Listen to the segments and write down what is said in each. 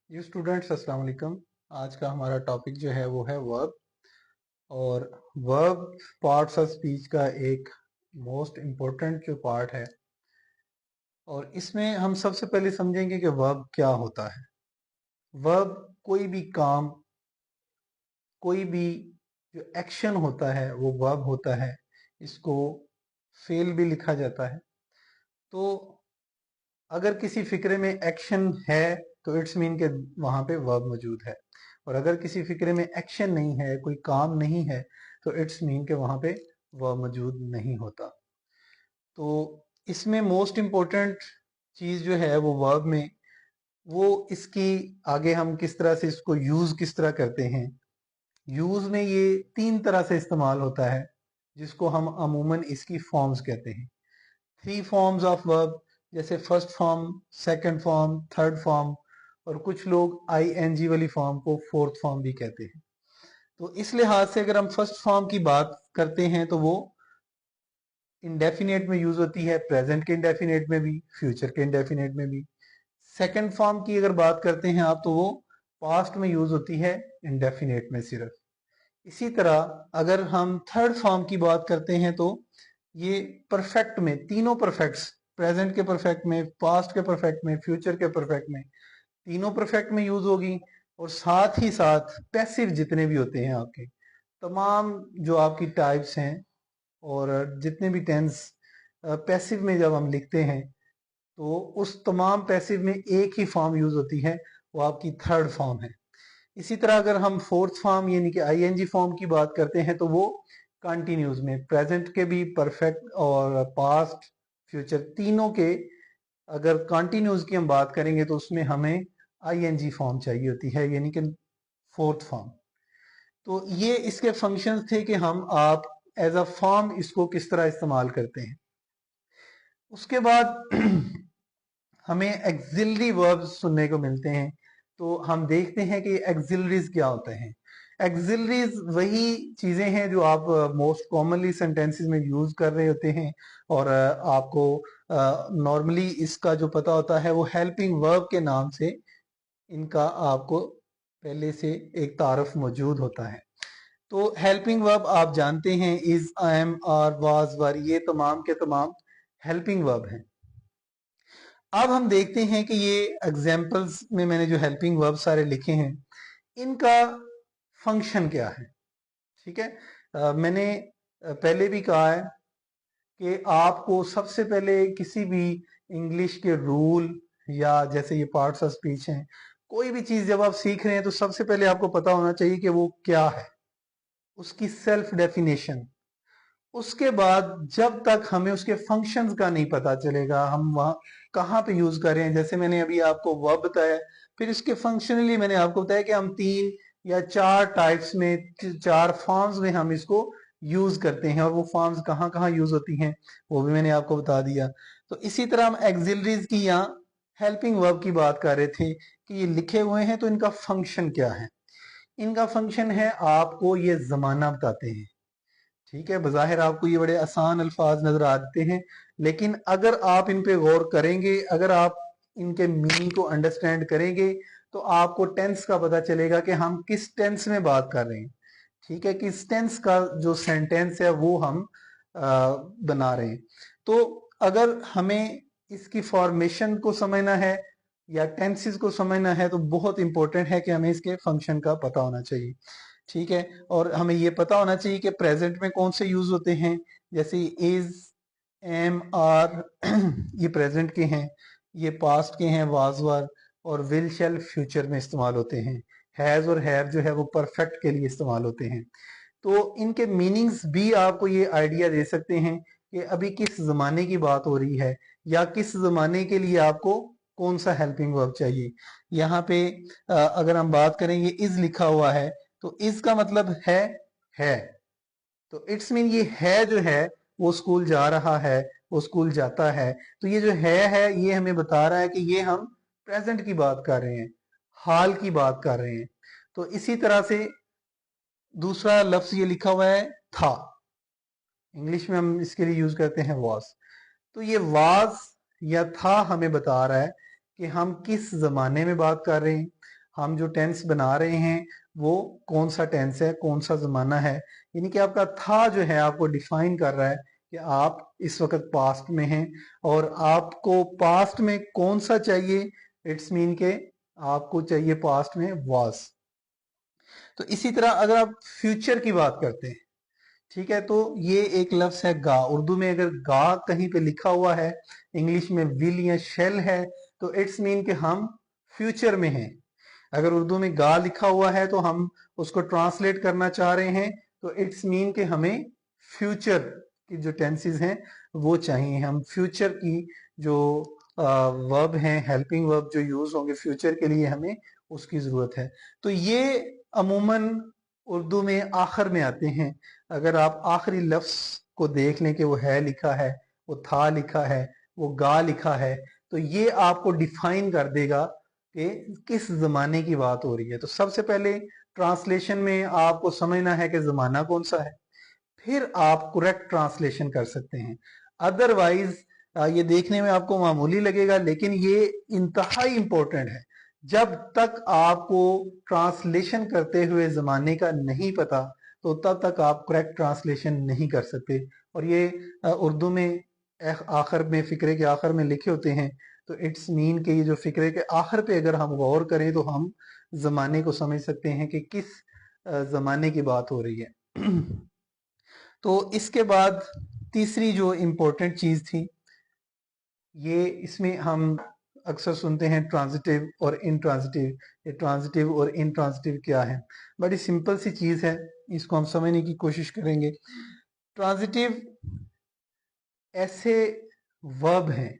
जी students अस्सलाम वालेकुम। आज का हमारा टॉपिक जो है वो है वर्ब। और वर्ब पार्ट्स ऑफ स्पीच का एक मोस्ट इम्पोर्टेंट जो पार्ट है। और इसमें हम सबसे पहले समझेंगे कि वर्ब क्या होता है। वर्ब कोई भी काम, कोई भी जो एक्शन होता है वो वर्ब होता है। इसको फेल भी लिखा जाता है। तो अगर किसी फिक्रे में एक्शन है तो इट्स मीन के वहां पे वर्ब मौजूद है। और अगर किसी फिक्रे में एक्शन नहीं है, कोई काम नहीं है, तो इट्स मीन के वहां पे वर्ब मौजूद नहीं होता। तो इसमें मोस्ट इम्पोर्टेंट चीज जो है वो वर्ब में, वो इसकी आगे हम किस तरह से इसको यूज किस तरह करते हैं। यूज में ये तीन तरह से इस्तेमाल होता है, जिसको हम अमूमन इसकी फॉर्म्स कहते हैं। थ्री फॉर्म्स ऑफ वर्ब, जैसे first form, second form, third form. और कुछ लोग आई एन जी वाली फॉर्म को फोर्थ फॉर्म भी कहते हैं। तो इस लिहाज से अगर हम फर्स्ट फॉर्म की बात करते हैं तो वो इंडेफिनेट में यूज होती है, प्रेजेंट के इंडेफिनेट में भी, फ्यूचर के इंडेफिनेट में भी। सेकंड फॉर्म की अगर बात करते हैं आप तो वो पास्ट में यूज होती है, इंडेफिनेट में सिर्फ। इसी तरह अगर हम थर्ड फॉर्म की बात करते हैं तो ये परफेक्ट में, तीनों परफेक्ट्स, प्रेजेंट के परफेक्ट में, पास्ट के परफेक्ट में, फ्यूचर के परफेक्ट में, तीनों परफेक्ट में यूज होगी। और साथ ही साथ पैसिव जितने भी होते हैं आपके, तमाम जो आपकी टाइप्स हैं और जितने भी टेंस पैसिव में जब हम लिखते हैं तो उस तमाम पैसिव में एक ही फॉर्म यूज होती है, वो आपकी थर्ड फॉर्म है। इसी तरह अगर हम फोर्थ फॉर्म यानी कि आईएनजी फॉर्म की बात करते हैं तो वो कंटिन्यूज में, प्रेजेंट के भी परफेक्ट और पास्ट फ्यूचर तीनों के, अगर कंटिन्यूज की हम बात करेंगे तो उसमें हमें आईएनजी फॉर्म चाहिए होती है, यानी कि फोर्थ फॉर्म। तो ये इसके फंक्शंस थे कि हम आप एज अ फॉर्म इसको किस तरह इस्तेमाल करते हैं। उसके बाद हमें एक्सिलरी वर्ब्स सुनने को मिलते हैं। तो हम देखते हैं कि एक्सिलरीज क्या होते हैं। एक्सिलरीज वही चीजें हैं जो आप मोस्ट कॉमनली सेंटेंसेस में यूज कर रहे होते हैं। और आपको नॉर्मली इसका जो पता होता है वो हेल्पिंग वर्ब के नाम से इनका आपको पहले से एक तारफ मौजूद होता है। तो हेल्पिंग वर्ब आप जानते हैं, is, I am, are, was, were, ये तमाम के तमाम हेल्पिंग वर्ब हैं। अब हम देखते हैं कि ये एग्जाम्पल्स में मैंने जो हेल्पिंग वर्ब सारे लिखे हैं, इनका फंक्शन क्या है। ठीक है। मैंने पहले भी कहा है कि आपको सबसे पहले किसी भी इंग्लिश के रूल, या जैसे ये पार्ट्स ऑफ स्पीच हैं, कोई भी चीज जब आप सीख रहे हैं तो सबसे पहले आपको पता होना चाहिए कि वो क्या है, उसकी सेल्फ डेफिनेशन। उसके बाद जब तक हमें उसके फंक्शंस का नहीं पता चलेगा, हम वहां कहाँ पे यूज कर रहे हैं। जैसे मैंने अभी आपको वर्ब बताया, फिर इसके फंक्शनली मैंने आपको बताया कि हम तीन या चार टाइप्स में, चार फॉर्म्स में हम इसको यूज करते हैं, और वो फॉर्म्स कहाँ कहाँ यूज होती हैं वो भी मैंने आपको बता दिया। तो इसी तरह हम एक्सिलरीज की या हेल्पिंग वर्ब की बात कर रहे थे कि ये लिखे हुए हैं तो इनका फंक्शन क्या है। इनका फंक्शन है, आपको ये जमाना बताते हैं। ठीक है, बज़ाहिर आपको ये बड़े आसान अल्फाज नजर आते हैं, लेकिन अगर आप इन पे गौर करेंगे, अगर आप इनके मीनिंग को अंडरस्टैंड करेंगे, तो आपको टेंस का पता चलेगा कि हम किस टेंस में बात कर रहे हैं। ठीक है, किस टेंस का जो सेंटेंस है वो हम बना रहे हैं। तो अगर हमें इसकी फॉर्मेशन को समझना है या टेंसेस को समझना है तो बहुत इंपॉर्टेंट है कि हमें इसके फंक्शन का पता होना चाहिए। ठीक है, और हमें ये पता होना चाहिए कि प्रेजेंट में कौन से यूज होते हैं। जैसे इज, एम, आर ये प्रेजेंट के हैं, ये पास्ट के हैं, वाज, वर, और विल, शैल फ्यूचर में इस्तेमाल होते हैं। हैज और हैव जो है वो परफेक्ट के लिए इस्तेमाल होते हैं। तो इनके मीनिंग्स भी आपको ये आइडिया दे सकते हैं कि अभी किस जमाने की बात हो रही है, या किस जमाने के लिए आपको कौन सा हेल्पिंग वर्ब चाहिए। यहाँ पे अगर हम बात करें, ये इज लिखा हुआ है, तो इज का मतलब है। तो इट्स मीन ये है जो है वो स्कूल जा रहा है, वो स्कूल जाता है। तो ये जो है ये हमें बता रहा है कि ये हम प्रेजेंट की बात कर रहे हैं, हाल की बात कर रहे हैं। तो इसी तरह से दूसरा लफ्ज ये लिखा हुआ है था, इंग्लिश में हम इसके लिए यूज करते हैं वॉज। तो ये वाज या था हमें बता रहा है कि हम किस जमाने में बात कर रहे हैं। हम जो टेंस बना रहे हैं वो कौन सा टेंस है, कौन सा जमाना है। यानी कि आपका था जो है आपको डिफाइन कर रहा है कि आप इस वक्त पास्ट में हैं और आपको पास्ट में कौन सा चाहिए। इट्स मीन के आपको चाहिए पास्ट में वाज। तो इसी तरह अगर आप फ्यूचर की बात करते हैं, ठीक है, तो ये एक लफ्ज है गा। उर्दू में अगर गा कहीं पे लिखा हुआ है, इंग्लिश में विल या शेल है, तो इट्स मीन कि हम फ्यूचर में हैं। अगर उर्दू में गा लिखा हुआ है तो हम उसको ट्रांसलेट करना चाह रहे हैं, तो इट्स मीन कि हमें फ्यूचर की जो टेंसेस हैं वो चाहिए। हम फ्यूचर की जो वर्ब हैं, हेल्पिंग वर्ब जो यूज होंगे फ्यूचर के लिए, हमें उसकी जरूरत है। तो ये अमूमन उर्दू में आखिर में आते हैं। अगर आप आखिरी लफ्ज को देख लें कि वो है लिखा है, वो था लिखा है, वो गा लिखा है, तो ये आपको डिफाइन कर देगा कि किस जमाने की बात हो रही है। तो सबसे पहले ट्रांसलेशन में आपको समझना है कि जमाना कौन सा है, फिर आप करेक्ट ट्रांसलेशन कर सकते हैं। अदरवाइज ये देखने में आपको मामूली लगेगा, लेकिन ये इंतहाई इंपॉर्टेंट है। जब तक आपको ट्रांसलेशन करते हुए जमाने का नहीं पता, तो तब तक आप करेक्ट ट्रांसलेशन नहीं कर सकते। और ये उर्दू में आखिर में, फिक्रे के आखिर में लिखे होते हैं। तो इट्स मीन के ये जो फिक्रे के आखिर पे अगर हम गौर करें तो हम जमाने को समझ सकते हैं कि किस जमाने की बात हो रही है। तो इसके बाद तीसरी जो इम्पोर्टेंट चीज थी, ये इसमें हम अक्सर सुनते हैं ट्रांजिटिव और इंट्रांजिटिव। ये ट्रांजिटिव और इंट्रांजिटिव क्या है? बड़ी सिंपल सी चीज है, इसको हम समझने की कोशिश करेंगे। ट्रांजिटिव ऐसे वर्ब हैं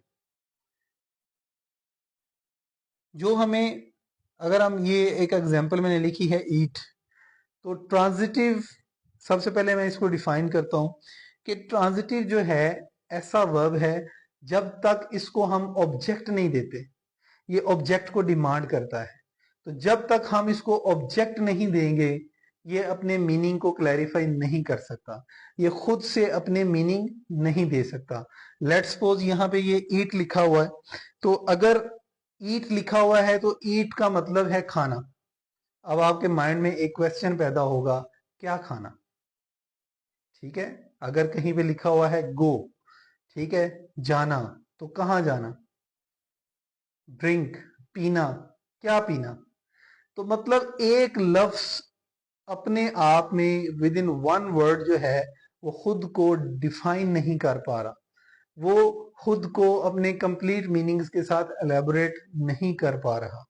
जो हमें, अगर हम ये एक एग्जांपल मैंने लिखी है ईट, तो ट्रांजिटिव, सबसे पहले मैं इसको डिफाइन करता हूं कि ट्रांजिटिव जो है ऐसा वर्ब है जब तक इसको हम ऑब्जेक्ट नहीं देते, ये ऑब्जेक्ट को डिमांड करता है। तो जब तक हम इसको ऑब्जेक्ट नहीं देंगे, ये अपने मीनिंग को क्लैरिफाई नहीं कर सकता, ये खुद से अपने मीनिंग नहीं दे सकता। लेट्स सपोज यहाँ पे ये ईट लिखा हुआ है, तो अगर ईट लिखा हुआ है तो ईट का मतलब है खाना। अब आपके माइंड में एक क्वेश्चन पैदा होगा, क्या खाना? ठीक है, अगर कहीं पे लिखा हुआ है गो, ठीक है, जाना, तो कहाँ जाना? ड्रिंक, पीना, क्या पीना? तो मतलब एक लफ्ज अपने आप में विद इन वन वर्ड जो है वो खुद को डिफाइन नहीं कर पा रहा, वो खुद को अपने कंप्लीट मीनिंग्स के साथ एलेबोरेट नहीं कर पा रहा।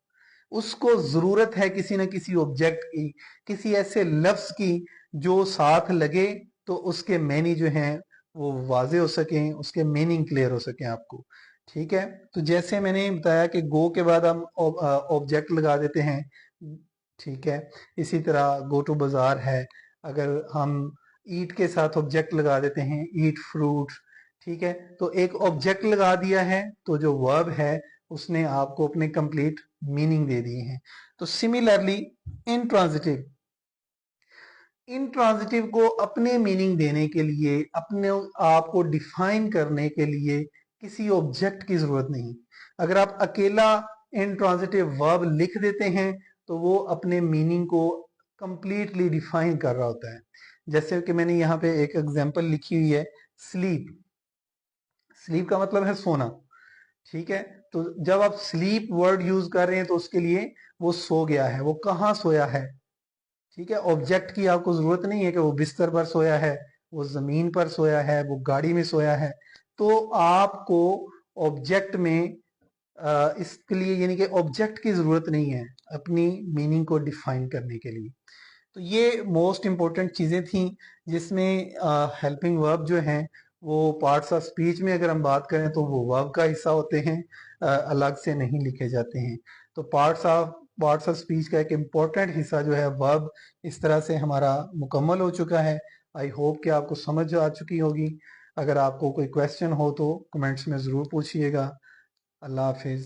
उसको जरूरत है किसी न किसी ऑब्जेक्ट की, किसी ऐसे लफ्ज की जो साथ लगे तो उसके मैनी जो हैं वो वाजे हो सकें, उसके मीनिंग क्लियर हो सके आपको। ठीक है, तो जैसे मैंने बताया कि गो के बाद हम ऑब्जेक्ट लगा देते हैं, ठीक है, इसी तरह गो टू बाजार है, अगर हम ईट के साथ ऑब्जेक्ट लगा देते हैं, ईट फ्रूट, ठीक है, तो एक ऑब्जेक्ट लगा दिया है तो जो वर्ब है उसने आपको अपने कंप्लीट मीनिंग दे दिए हैं। तो सिमिलरली इनट्रांजिटिव, इनट्रांजिटिव को अपने मीनिंग देने के लिए, अपने आप को डिफाइन करने के लिए किसी ऑब्जेक्ट की जरूरत नहीं। अगर आप अकेला इनट्रांजिटिव वर्ब लिख देते हैं तो वो अपने मीनिंग को कंप्लीटली डिफाइन कर रहा होता है। जैसे कि मैंने यहाँ पे एक एग्जांपल लिखी हुई है, स्लीप। स्लीप का मतलब है सोना, ठीक है, तो जब आप स्लीप वर्ड यूज कर रहे हैं तो उसके लिए वो सो गया है, वो कहाँ सोया है, ठीक है, ऑब्जेक्ट की आपको जरूरत नहीं है कि वो बिस्तर पर सोया है, वो जमीन पर सोया है, वो गाड़ी में सोया है। तो आपको ऑब्जेक्ट में इसके लिए, यानी कि ऑब्जेक्ट की जरूरत नहीं है अपनी मीनिंग को डिफाइन करने के लिए। तो ये मोस्ट इंपॉर्टेंट चीजें थी जिसमें हेल्पिंग वर्ब जो हैं वो पार्ट्स ऑफ स्पीच में अगर हम बात करें तो वो वर्ब का हिस्सा होते हैं, अलग से नहीं लिखे जाते हैं। तो पार्ट्स ऑफ स्पीच का एक इम्पोर्टेंट हिस्सा जो है वर्ब, इस तरह से हमारा मुकम्मल हो चुका है। आई होप कि आपको समझ आ चुकी होगी। अगर आपको कोई क्वेश्चन हो तो कमेंट्स में ज़रूर पूछिएगा। अल्लाह हाफिज़।